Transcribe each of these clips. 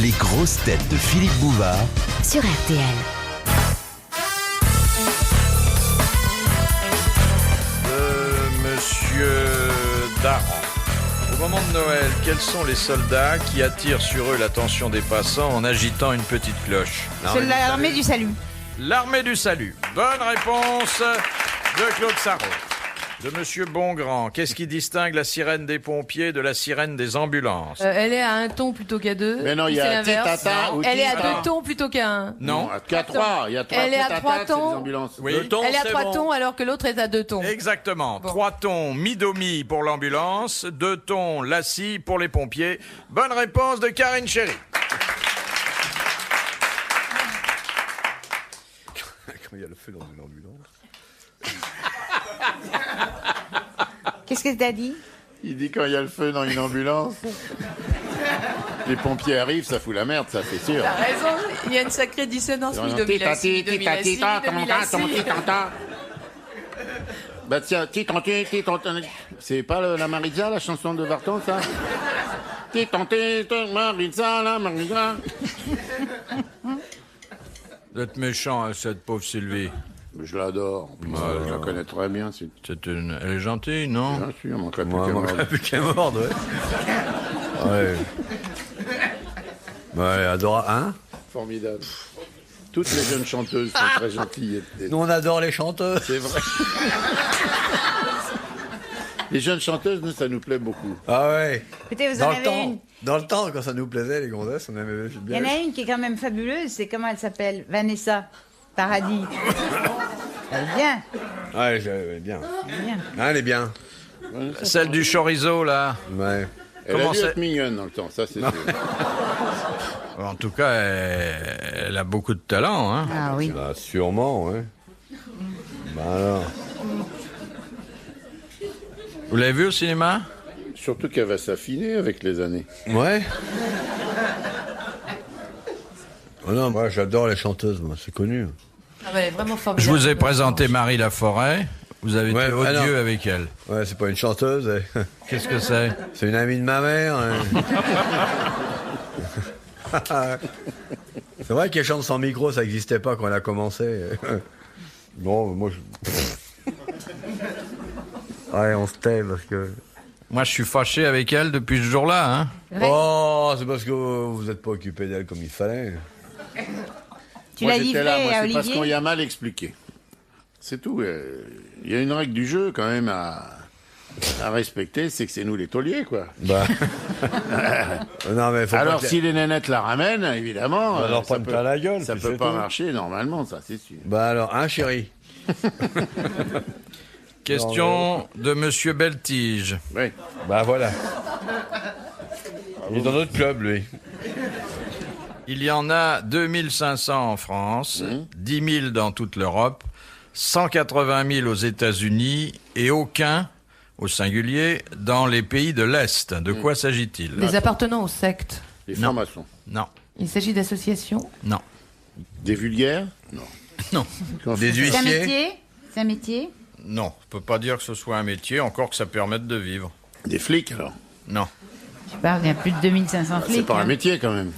Les grosses têtes de Philippe Bouvard sur RTL. Monsieur Daran. Au moment de Noël, quels sont les soldats qui attirent sur eux l'attention des passants en agitant une petite cloche? C'est l'armée du salut. L'armée du salut. Bonne réponse de Claude Sarraud. De Monsieur Bongrand, qu'est-ce qui distingue la sirène des pompiers de la sirène des ambulances? Elle est à un ton plutôt qu'à deux. Mais non, il y a titata ou Elle est à tita. deux tons plutôt qu'à un. Non. Qu'à trois. Il y a trois Elle est à titatas, trois c'est tons. les ambulances. Oui. Elle est à trois tons alors que l'autre est à deux tons. Exactement. Bon. 3 tons mi-do-mi pour l'ambulance, 2 tons la-si pour les pompiers. Bonne réponse de Karine Chéry. Quand il y a le feu dans une ambulance. Qu'est-ce que t'as dit? Il dit quand il y a le feu dans une ambulance. Les pompiers arrivent, ça fout la merde, ça c'est sûr. T'as raison, il y a une sacrée dissonance. Titati, titati, tanta. Bah tiens, titanté. C'est pas la Maritza, la chanson de Vartan, ça? Titanté, Maritza, la Maritza. Vous êtes méchant, hein, cette pauvre Sylvie. Je l'adore. Je la connais très bien. Elle est gentille, non? Bien sûr, il manquerait plus Moi, qu'à il manquerait mordre. plus qu'à mordre, ouais. Ouais. Bah, elle adore, hein? Formidable. Toutes les jeunes chanteuses sont très gentilles. Nous, on adore les chanteuses. C'est vrai. Les jeunes chanteuses, nous, ça nous plaît beaucoup. Ah ouais. Écoutez, vous Dans en le avez temps, une. dans le temps, quand ça nous plaisait, les gonzesses, on aimait Il bien. y en a une qui est quand même fabuleuse. C'est comment elle s'appelle? Vanessa Paradis. Elle est bien. Ouais, j'aimais bien. Elle est bien. Ah, elle est bien. Celle du chorizo, là. Ouais. Elle Comment a dû c'est- être mignonne dans le temps, ça c'est sûr. En tout cas, elle a beaucoup de talent, hein. Ah oui. Bah, sûrement, ouais. Bah alors. Vous l'avez vu au cinéma? Surtout qu'elle va s'affiner avec les années. Ouais. Oh non, moi, j'adore les chanteuses, moi, c'est connu. Ah bah, elle est vraiment Je formidable. vous ai présenté Marie Laforêt. Vous avez Ouais, été ah non. odieux avec elle. Ouais, c'est pas une chanteuse. Qu'est-ce que c'est? C'est une amie de ma mère. Hein. C'est vrai qu'elle chante sans micro, ça n'existait pas quand elle a commencé. Bon, moi, je... Ouais, on se tait parce que... Moi, je suis fâché avec elle depuis ce jour-là, hein. Oh, c'est parce que vous n'êtes pas occupé d'elle comme il fallait. Tu Moi l'as j'étais livré là, moi à c'est parce qu'on y Olivier? a mal expliqué. C'est tout. Il y a une règle du jeu quand même à respecter, c'est que c'est nous les tauliers, quoi. Bah... non, mais faut Alors pas si les nénettes la ramènent, évidemment, On leur ça prenne peut- plein la gueule, ça puis peut c'est pas tout. marcher normalement, ça c'est sûr. Bah alors, hein, chérie? Question de Monsieur Beltige. Oui. Bah voilà. Il est dans notre club, lui. Il y en a 2500 en France, 10 000 dans toute l'Europe, 180 000 aux États-Unis et aucun, au singulier, dans les pays de l'Est. De quoi s'agit-il? Des appartenants aux sectes. Les Non. francs-maçons. Non, Il s'agit d'associations. non, Des vulgaires? Non. non, Des C'est un huissiers? métier? C'est un métier? non. On peut pas dire que ce soit un métier, encore que ça permette de vivre. Des flics alors? Non. Je sais pas, il y a plus de 2500 flics. C'est pas un hein. métier quand même.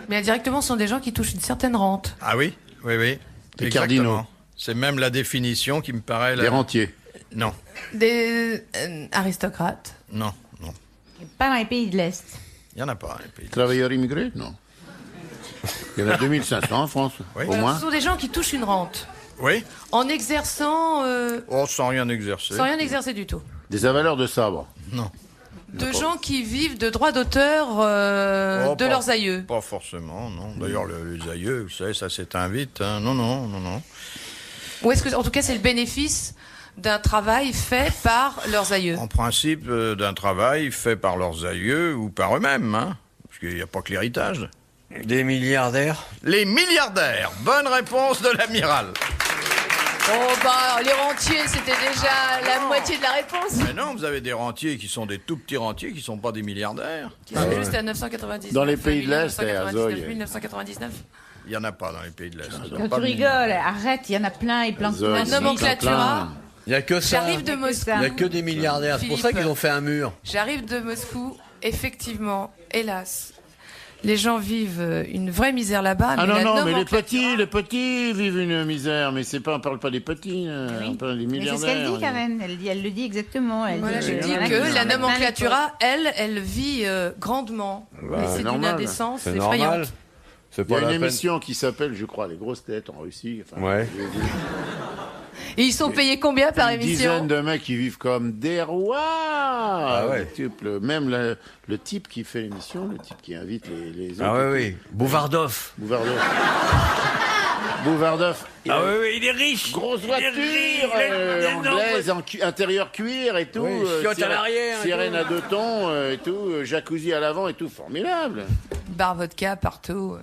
Mais indirectement, ce sont des gens qui touchent une certaine rente. Ah oui? Oui, oui. Des Exactement. cardinaux. C'est même la définition qui me paraît... Des rentiers. Non, Des aristocrates. non, non. Pas dans les pays de l'Est. Il n'y en a pas, les pays de l'Est. Travailleurs immigrés? Non. Il y en a 2500 en France, Oui. au Alors, moins. ce sont des gens qui touchent une rente. Oui? En exerçant... Oh, sans rien exercer. sans rien exercer du tout. Des avaleurs de sabre. Non. De gens qui vivent de droits d'auteur Oh, de pas- leurs aïeux. Pas forcément, non. D'ailleurs, les aïeux, vous savez, ça s'éteint vite. Hein. Non, non, non, non. Ou est-ce que, en tout cas, c'est le bénéfice d'un travail fait par leurs aïeux? En principe, d'un travail fait par leurs aïeux ou par eux-mêmes, hein. Parce qu'il n'y a pas que l'héritage. Des milliardaires? Les milliardaires. Bonne réponse de l'amiral. Oh bah, les rentiers, c'était déjà la moitié de la réponse. Mais non, vous avez des rentiers qui sont des tout petits rentiers qui ne sont pas des milliardaires. Qui sont juste à 999. Dans les pays de l'Est, et à Zoï. 1999. Il n'y en a pas dans les pays de l'Est. Quand tu rigoles, arrête, il y en a plein, ils plantent Zoï, plein La de ils sont nomenclatura. Il n'y a que ça. J'arrive de Moscou. Il n'y a que des milliardaires. C'est pour ça Philippe. qu'ils ont fait un mur. J'arrive de Moscou. Effectivement, hélas, les gens vivent une vraie misère là-bas. Ah mais la non, mais nomenclature- les petits vivent une misère, mais c'est pas, on parle pas des petits, on parle des Mais c'est milliardaires. ce qu'elle dit, Karen. Elle le dit exactement. Elle Voilà, dit, je il y dis en a que qui la en mettent plein les nomenclatura, elle vit grandement. Bah, Et c'est c'est d'une normal. indécence C'est effrayante. normal. C'est Il y a pas une la peine. émission qui s'appelle, je crois, Les Grosses Têtes en Russie. Enfin, Ouais. Et ils sont payés combien par une émission? dizaine de mecs qui vivent comme des rois. Ah ouais. Même le type qui fait l'émission, le type qui invite les autres. Ah oui, oui. Bouvardov. Bouvardov. Ah oui, oui, il est riche. Grosse Il est voiture, riche, il est anglaise, intérieur cuir et tout. Oui, chiottes à l'arrière et Sirène tout. à 2 tons et tout, jacuzzi à l'avant et tout, formidable. Bar vodka partout.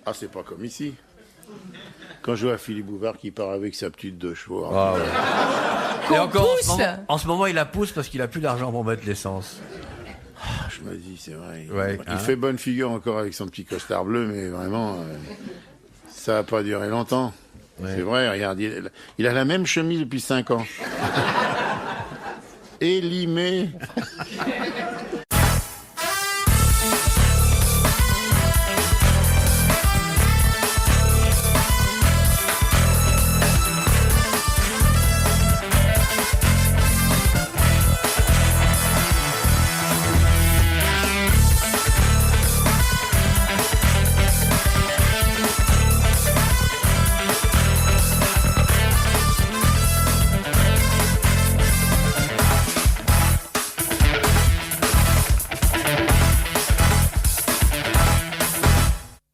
Ah, c'est pas comme ici. Quand je vois Philippe Bouvard qui part avec sa petite 2 chevaux. Ah ouais. Qu'on Et encore, pousse. en ce moment, il la pousse parce qu'il a plus d'argent pour mettre l'essence. Je me dis, c'est vrai. Ouais, il hein. fait bonne figure encore avec son petit costard bleu, mais vraiment, ça va pas durer longtemps. Ouais. C'est vrai, regarde, il a la même chemise depuis 5 ans. Élimé.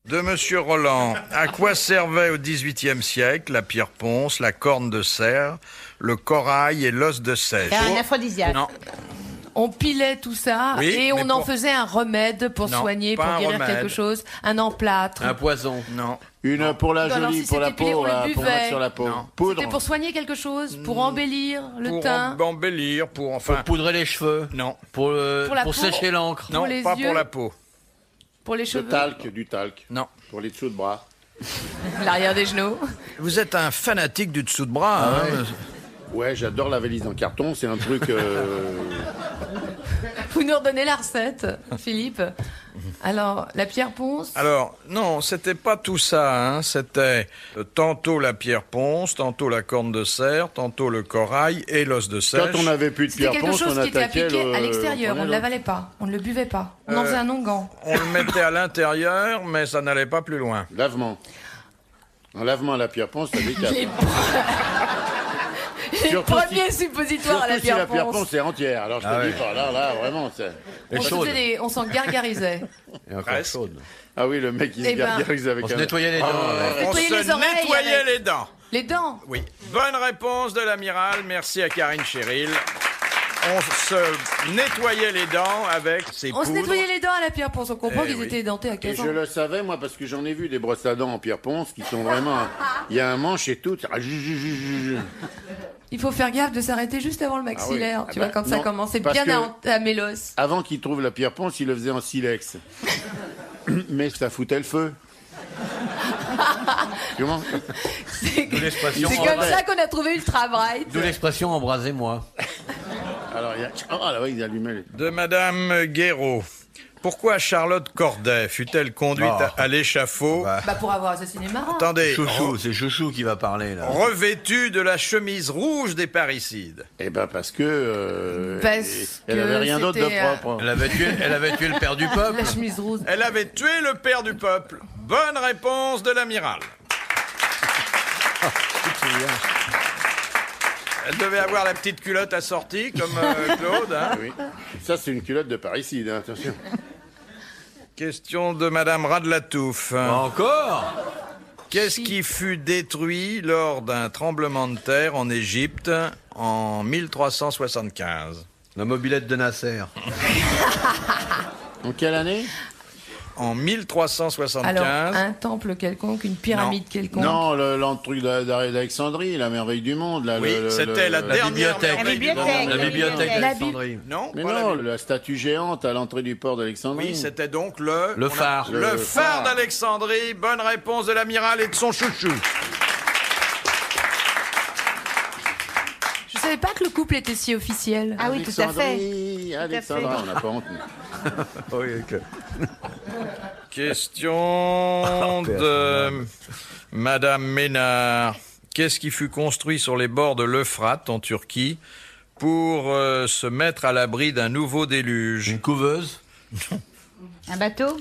De Monsieur Roland, à quoi servait au XVIIIe siècle la pierre ponce, la corne de cerf, le corail et l'os de seiche? C'est un aphrodisiaque. Non, On pilait tout ça Oui, et on mais en pour- faisait un remède pour Non, soigner, pas pour un guérir remède. quelque chose. Un emplâtre. Un poison. non. Une pour la Non, alors, jolie, si pour la c'était pilé, peau, on le là, pour buvait. mettre sur la peau. Non. Poudre. C'était pour soigner quelque chose, pour embellir le Pour teint. embellir, pour enfin. Pour poudrer les cheveux. Non, Pour, Pour la peau. sécher l'encre. non, les pas yeux. pour la peau. Pour les Du cheveux. talc. Non. Pour les dessous de bras. L'arrière des genoux. Vous êtes un fanatique du dessous de bras. hein. Ouais, j'adore la valise en carton, c'est un truc... Vous nous redonnez la recette, Philippe. Alors, la pierre ponce. Alors, non, c'était pas tout ça. Hein. C'était tantôt la pierre ponce, tantôt la corne de cerf, tantôt le corail et l'os de seiche. Quand on n'avait plus de C'était pierre quelque ponce, chose on qui était attaquait appliqué à l'extérieur. On ne prenait l'avalait pas. On ne le buvait pas. On en faisait un onguent. On le mettait à l'intérieur, mais ça n'allait pas plus loin. Lavement. Un lavement à la pierre ponce, ça décape. Les Surtout premiers suppositoires à la Surtout si la pierre pierre ponce. ponce est entière. Alors je te Ah dis ouais. pas, là, vraiment, c'est... On s'en gargarisait. Et encore Presque. chaude. Ah oui, le mec, il se Eh ben, gargarise avec On se un... nettoyait les dents. On Nettoyer se les oreilles nettoyait avec- les dents. Les dents. Oui. Bonne réponse de l'amiral. Merci à Karine Chéril. On se nettoyait les dents avec ses On se poudres. nettoyait les dents à la pierre ponce. On comprend Eh qu'ils oui. étaient dentés à Et 15 ans. je le savais, moi, parce que j'en ai vu des brosses à dents en pierre ponce qui sont vraiment... Il y a un manche et tout. Il faut faire gaffe de s'arrêter juste avant le maxillaire. Ah tu bah, vois, quand ça non, commence. C'est parce bien que- à entamer l'os. Avant qu'il trouve la pierre ponce, il le faisait en silex. Mais ça foutait le feu. Comment? C'est l'expression c'est en comme vrai. ça qu'on a trouvé Ultra Bright. D'où l'expression embrasez-moi. Alors, il y a... Oh, là, oui, il allumait les... De Madame Guéraud. Pourquoi Charlotte Corday fut-elle conduite Oh. à l'échafaud, Bah, Bah pour avoir assassiné Marat. attendez, Chouchou, c'est Chouchou qui va parler là. revêtue de la chemise rouge des parricides? Eh ben, parce que... Parce elle que avait rien d'autre de c'était, propre. Elle avait tué le père du peuple. La chemise rose. Elle avait tué le père du peuple. Bonne réponse de l'amiral. Elle devait avoir la petite culotte assortie, comme Claude. Hein. Oui. Ça, c'est une culotte de parricide, hein, attention. Question de Madame Radlatouf. Encore. Qu'est-ce qui fut détruit lors d'un tremblement de terre en Égypte en 1375? La mobilette de Nasser. En quelle année? En 1375. Alors, un temple quelconque, une pyramide quelconque. Non, le truc d'Alexandrie, la merveille du monde. Là, Oui, c'était la dernière bibliothèque. merveille du bibliothèque. monde. La bibliothèque La d'Alexandrie. Non, Mais pas non, la- la statue géante à l'entrée du port d'Alexandrie. Oui, c'était donc le phare. Le Le phare phare. d'Alexandrie. Bonne réponse de l'amiral et de son chouchou. Je savais pas que le couple était si officiel. Ah oui, tout à fait. Alexandrie, Alexandra, on n'a pas honte. nous. Oui, ok. Question de Madame Ménard. Qu'est-ce qui fut construit sur les bords de l'Euphrate en Turquie pour se mettre à l'abri d'un nouveau déluge? Une couveuse. Un bateau?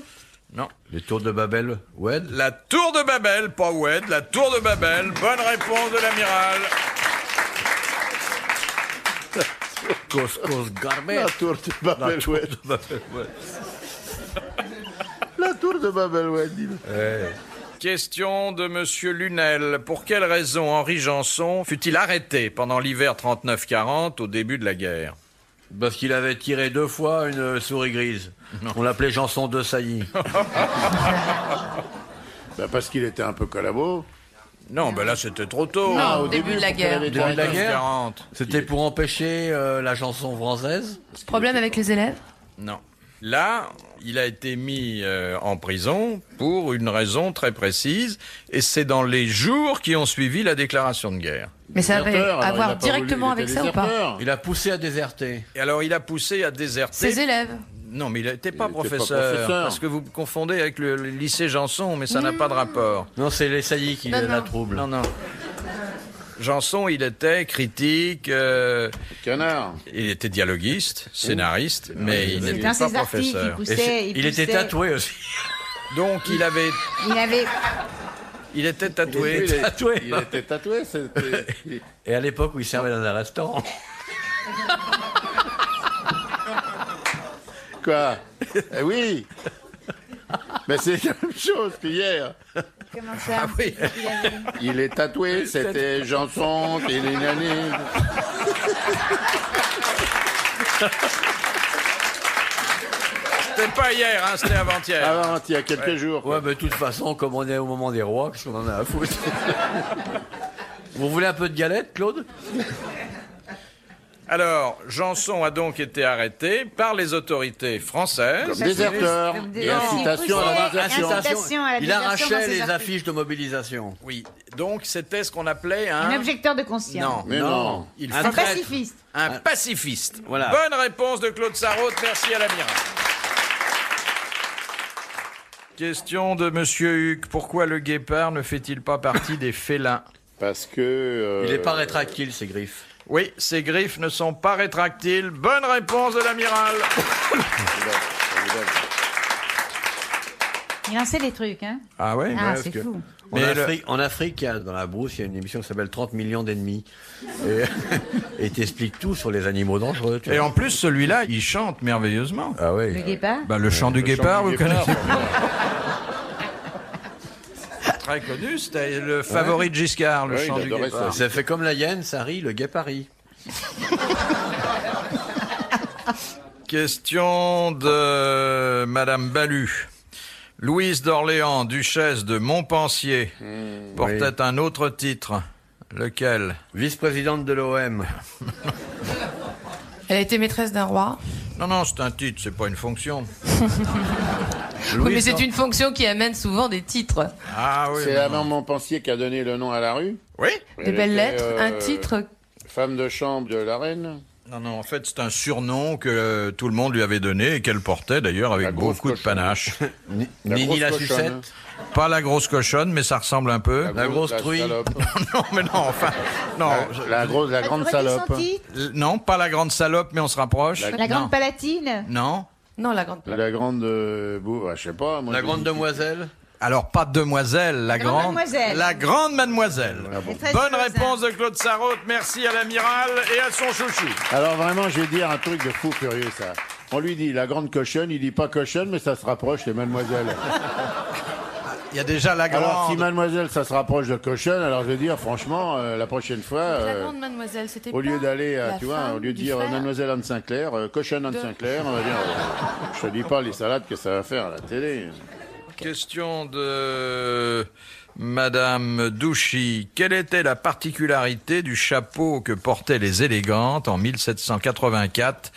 Non. Les tours de Babel. Oued. La tour de Babel, pas Oued, la tour de Babel. Bonne réponse de l'amiral. Coscos Garbet. La tour de Babel, ouais. La tour de Babel, ouais, dis-le. Question de Monsieur Lunel. Pour quelle raison Henri Janson fut-il arrêté pendant l'hiver 39-40 au début de la guerre? Parce qu'il avait tiré 2 fois une souris grise. On l'appelait Janson de Sailly. Bah, parce qu'il était un peu collabo. Non, ben là c'était trop tôt. Non, au au début de la pour guerre. qu'elle avait Début de la guerre. 40. C'était pour empêcher la chanson française. Problème avec les élèves? Non. Là, il a été mis en prison pour une raison très précise, et c'est dans les jours qui ont suivi la déclaration de guerre. Mais ça avait Déserteur, à alors, il voir a pas directement voulu, il avec était ça ou pas? déserteur. Il a poussé à déserter. Et alors il a poussé à déserter. Ses élèves? Non, mais il n'était pas était pas professeur, professeur. parce que vous confondez avec le lycée Janson, mais ça n'a pas de rapport. Non, c'est les Sailly qui Non, la non. troublent. Non, non. Janson, il était critique, Canard. il était dialoguiste, scénariste, mais il C'est n'était dans pas ses articles, il professeur. poussait. Il était tatoué aussi. Donc il avait, Il avait. il était tatoué. Il Tatoué. il était tatoué. C'était... Et à l'époque où il servait dans un restaurant. Quoi? Eh oui. Mais c'est la même chose qu'hier. Comment ça? Ah oui. Il avait- Il est tatoué, c'était Janson, il est nané. C'était pas hier, hein, c'était avant-hier. Avant, il y a quelques jours. quoi. Ouais, mais de toute façon, comme on est au moment des rois, qu'est-ce qu'on en a à foutre? Vous voulez un peu de galette, Claude? Alors, Janson a donc été arrêté par les autorités françaises. Comme déserteur Comme et des- incitation à la Non. désertion. Incitation à la Il désertion arrachait dans ses les articles. affiches de mobilisation. Oui, donc c'était ce qu'on appelait Un un... objecteur de conscience. Non, Mais non. il Un faut Un traître. pacifiste. un pacifiste. Voilà. Bonne réponse de Claude Sarraute, merci à l'amiral. Question de Monsieur Huck. Pourquoi le guépard ne fait-il pas partie des félins? Parce que... Il n'est pas rétractile, ses griffes. Oui, ses griffes ne sont pas rétractiles. Bonne réponse de l'amiral. Il en sait des trucs, hein? Ah oui, Ah, parce c'est que- fou. En Afrique, il y a, dans la brousse, il y a une émission qui s'appelle 30 millions d'ennemis. Et t'explique tout sur les animaux dangereux. Tu Et vois. en plus, celui-là, il chante merveilleusement. Ah oui. Le guépard? Bah, le chant du guépard, vous guépard, connaissez? Très connu, c'était le favori de Giscard, le Oui, chant il du adorait guépard. Ça fait comme la hyène, ça rit, le guépard rit. Question de Madame Balu. Louise d'Orléans, duchesse de Montpensier, portait un autre titre. Lequel? Vice-présidente de l'OM. Elle a été maîtresse d'un roi. Non, non, c'est un titre, c'est pas une fonction. Oui, mais c'est une fonction qui amène souvent des titres. Ah oui. C'est mais la non. mère Montpensier qui a donné le nom à la rue. Oui? Des Elle belles était, lettres, un titre. Femme de chambre de la reine. Non, non, en fait, c'est un surnom que tout le monde lui avait donné et qu'elle portait d'ailleurs avec La grosse beaucoup de cochonne. panache. Nini grosse la cochonne. sucette. Pas la grosse cochonne, mais ça ressemble un peu. La grosse truie. salope. Non, mais non, enfin. Non, La grande Redis salope. son titre. non, pas la grande salope, mais on se rapproche. La grande Non. palatine. Non. Non, la grande. La grande je sais pas. Moi, La je grande dis- demoiselle. Alors, pas demoiselle, la grande grande. mademoiselle. La grande mademoiselle. C'est très Bonne heureuse, réponse de Claude Sarraute. Merci à l'amiral et à son chouchou. Alors vraiment, je vais dire un truc de fou furieux, ça. On lui dit la grande cochonne, il dit pas cochonne, mais ça se rapproche, c'est mademoiselle. Il y a déjà la grande. Alors si mademoiselle, ça se rapproche de cochonne, alors je vais dire, franchement, la prochaine fois, La grande mademoiselle, c'était au lieu pas d'aller, la tu vois, femme au lieu de du dire frère mademoiselle Anne Sinclair, cochonne Anne de- Sinclair, on va dire, je te dis pas les salades que ça va faire à la télé. Question de Madame Douchy. Quelle était la particularité du chapeau que portaient les élégantes en 1784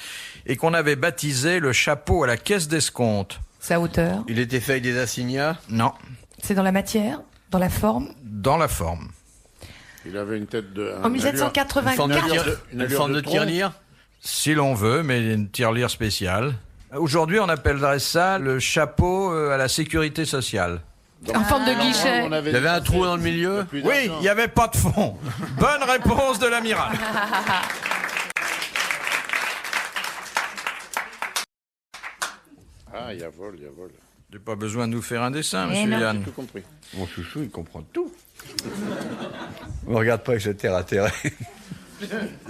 et qu'on avait baptisé le chapeau à la caisse d'escompte? Sa hauteur. Il était fait avec des assignats. Non, C'est dans la matière, dans la forme. dans la forme. Il avait une tête de... En Une forme 1784. de, Une allure une forme de de tronc. tirelire. Si l'on veut, mais une tirelire spéciale. Aujourd'hui, on appellerait ça le chapeau à la sécurité sociale. En forme de guichet. On avait Il y avait un dépassé trou dans le milieu. plus Oui, d'argent. il n'y avait pas de fond. Bonne réponse de l'amiral. Ah, il y a vol, il y a vol. J'ai pas besoin de nous faire un dessin, Eh monsieur non. Yann. Tout compris. Mon chouchou, il comprend tout. On regarde pas avec ce terre à terre.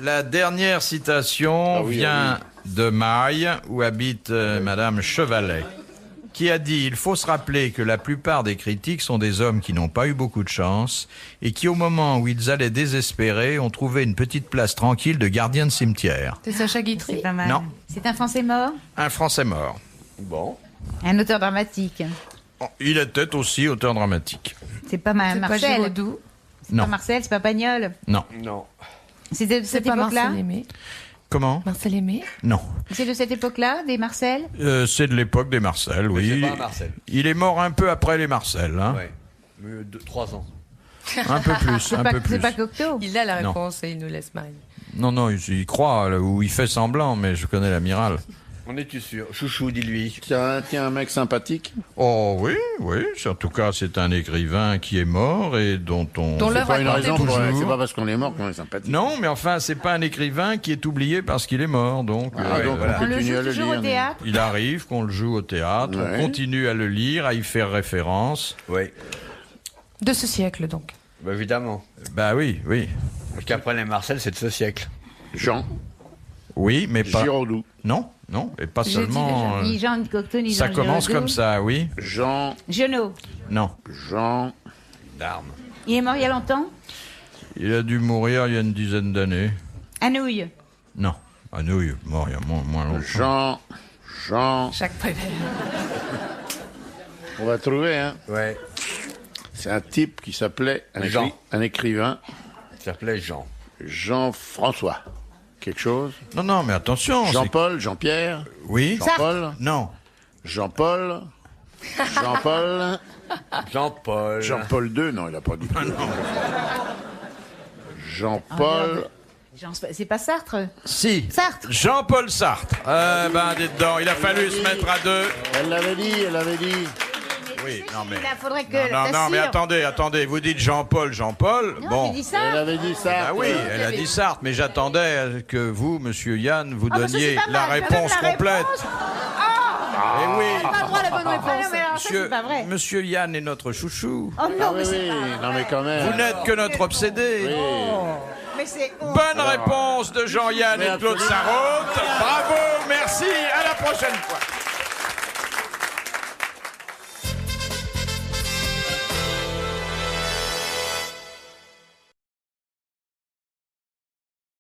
La dernière citation Ah oui, vient de Maille, où habite Madame Chevalet, qui a dit « Il faut se rappeler que la plupart des critiques sont des hommes qui n'ont pas eu beaucoup de chance et qui, au moment où ils allaient désespérer, ont trouvé une petite place tranquille de gardien de cimetière. C'est Sacha C'est Guitry. pas mal. Non. C'est un Français mort. Un Français mort. Bon. Un auteur dramatique. Oh, il était aussi auteur dramatique. C'est pas mal. C'est pas Marcel. Giraudoux. C'est Non. pas Marcel, c'est pas Pagnol. Non. Non. C'est de C'est cette pas époque-là. Marcel Aimé. Comment? Marcel Aimé. Non. C'est de cette époque-là, des Marcel. C'est de l'époque des Marcel, oui. c'est pas un Marcel. Il est mort un peu après les Marcel, hein. Ouais. 3 ans. Un peu plus, C'est un pas, peu plus. c'est pas Cocteau. Il a la Non. réponse et il nous laisse mariner. Non, non, il croit, là, ou il fait semblant, mais je connais l'amiral. En es-tu sûr? Chouchou, dis-lui. Tiens, un mec sympathique. Oh oui, oui, en tout cas, c'est un écrivain qui est mort et dont on... Dont C'est l'œuvre pas a une compté raison pour pour. toujours. C'est pas parce qu'on est mort qu'on est sympathique. Non, mais enfin, c'est pas un écrivain qui est oublié parce qu'il est mort, donc... Ah, donc voilà. On le continue à joue le toujours lire, au théâtre. Il arrive qu'on le joue au théâtre, Ouais. on continue à le lire, à y faire référence. Oui. De ce siècle, donc. Bah, évidemment. Bah oui, oui. Parce qu'après les Marcel, c'est de ce siècle. Jean Oui, mais pas... Giraudoux. Non, non, et pas J'ai dit seulement... Ni Jean ni Cocteau, ni ça Jean commence Giraudoux. comme ça, oui. Jean. Genot. Non. Jean. D'armes. Il est mort il y a longtemps. Il a dû mourir il y a une dizaine d'années. Anouilh. Non. Ah non, il est mort il y a moins longtemps. Jean. Jacques Prévert. On va trouver, hein. Ouais. C'est un type qui s'appelait Jean. un écrivain, Il s'appelait Jean. Jean-François. Quelque chose. Non, non, mais attention. c'est- Jean-Paul, Jean-Pierre, Oui. Jean-Paul, Non. Jean-Paul, Jean-Paul, Jean-Paul. Jean-Paul II, non, il a pas dit. Jean-Paul, C'est pas Sartre. Si. Sartre. Jean-Paul Sartre. Ben, dites donc, il a fallu se mettre à deux. elle l'avait dit, elle avait dit. Oui, non, mais... Il faudrait que. Non, non, mais t'assures. attendez, vous dites Jean-Paul. Non, Bon. j'ai dit ça. Elle avait dit ça. Ah oui, elle a dit Sartre, mais j'attendais que vous, monsieur Yann, vous Ah, bah, ça, donniez c'est pas la mal. réponse La complète. réponse. Eh oui. Pas le droit à la bonne réponse. Non, mais alors, ça, Monsieur, c'est pas vrai. monsieur Yann est notre chouchou. Oh non, Ah mais oui, c'est oui, pas. non mais quand même. Vous n'êtes que notre obsédé. Mais c'est. Bonne réponse de Jean-Yann et de Claude absolument. Sarraute. Bravo, merci, à la prochaine fois.